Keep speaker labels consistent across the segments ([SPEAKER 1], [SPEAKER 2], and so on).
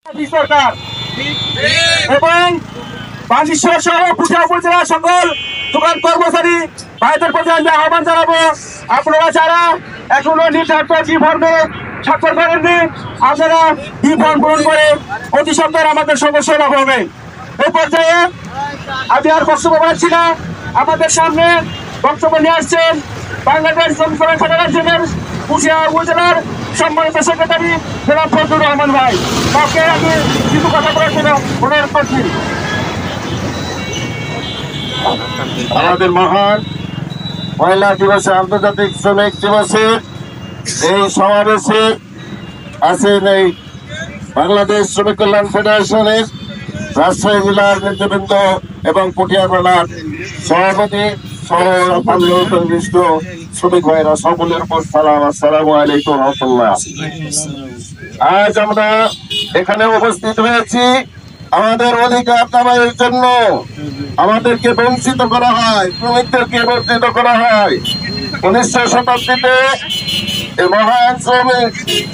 [SPEAKER 1] সরকার এবং বাঞ্জিশ্বর সহ পুঠিয়া উপজেলার সকল দোকান কর্মচারী ভাইদের প্রতি আমি আহ্বান জানাবো, আপনারা যারা এখনো নির্ধারিত জি ফর্মে স্বাক্ষর করেননি, আপনারা ই ফর্ম পূরণ করে অতি সত্বর আমাদের সদস্য হবে। এই পর্যায়ে আমি আর বক্তব্য পাচ্ছি না, আমাদের সামনে বক্তব্য নিয়ে আসছেন বাংলাদেশ শ্রমিক ফেডারেশনের পুঠিয়া উপজেলার সম্মানিত সেক্রেটারি জনাব ফজলুর রহমান ভাই। তাকে আমি কিছু কথা বলার জন্য অনুরোধ করছি।
[SPEAKER 2] আমাদের মহান মহিলা দিবসে, আন্তর্জাতিক শ্রমিক দিবসে এই সমাবেশে আছেন এই বাংলাদেশ শ্রমিক কল্যাণ ফেডারেশনের রাজশাহী জেলার নেতৃবৃন্দ এবং পুঠিয়া জেলার সভাপতি সহ সংশ্লিষ্ট শ্রমিক ভাইরা, সকলের উপর সালাম। আসসালামু আলাইকুম রহমতুল্লাহ। আজ আমরা এখানে উপস্থিত হয়েছি আমাদের অধিকার দাবাইয়ের জন্য। আমাদেরকে বঞ্চিত করা হয়, শ্রমিকদেরকে বঞ্চিত করা হয়। 1900 শতাব্দীতে মহান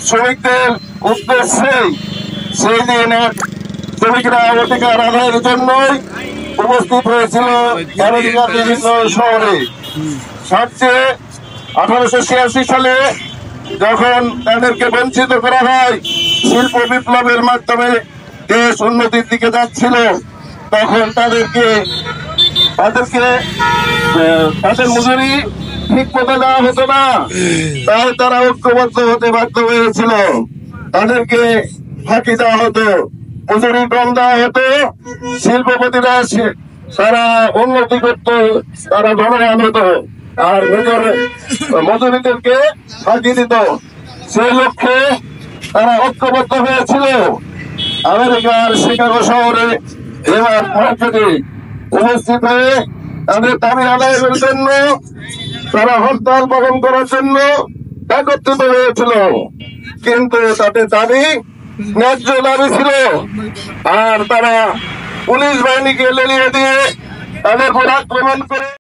[SPEAKER 2] শ্রমিকদের উদ্দেশ্যে সেই দিন শ্রমিকরা অধিকার আদায়ের জন্যই উপস্থিত হয়েছিল আমেরিকার বিভিন্ন শহরে। সবচেয়ে 1886 সালে যখন তাদেরকে বঞ্চিত করা হয়, শিল্প বিপ্লবের মাধ্যমে দেশ উন্নতির দিকে যাচ্ছিল, তখন তাদেরকে তাদের মজুরি ঠিক মতো দেওয়া হতো না, তাই তারা ঐক্যবদ্ধ হতে বাধ্য হয়েছিল। তাদেরকে ফাঁকি দেওয়া হতো, মজুরি কম দেওয়া হতো, শিল্পপতিরা তারা উন্নতি করত, তারা ধনবান হতো, আর মজুরিদেরকে ফাঁকি দিত। সেই লক্ষ্যে তারা ঐক্যবদ্ধ হয়েছিল। আমেরিকার শিকাগো শহরে এবার মার্কেটে উপস্থিত হয়ে তাদের দাবি আদায়ের জন্য তারা হরতাল পালন করার জন্য একত্রিত হয়েছিল। কিন্তু তাদের দাবি ন্যায্য দাবি ছিল, আর তারা পুলিশ বাহিনীকে লেলিয়ে দিয়ে তাদের উপর আক্রমণ করে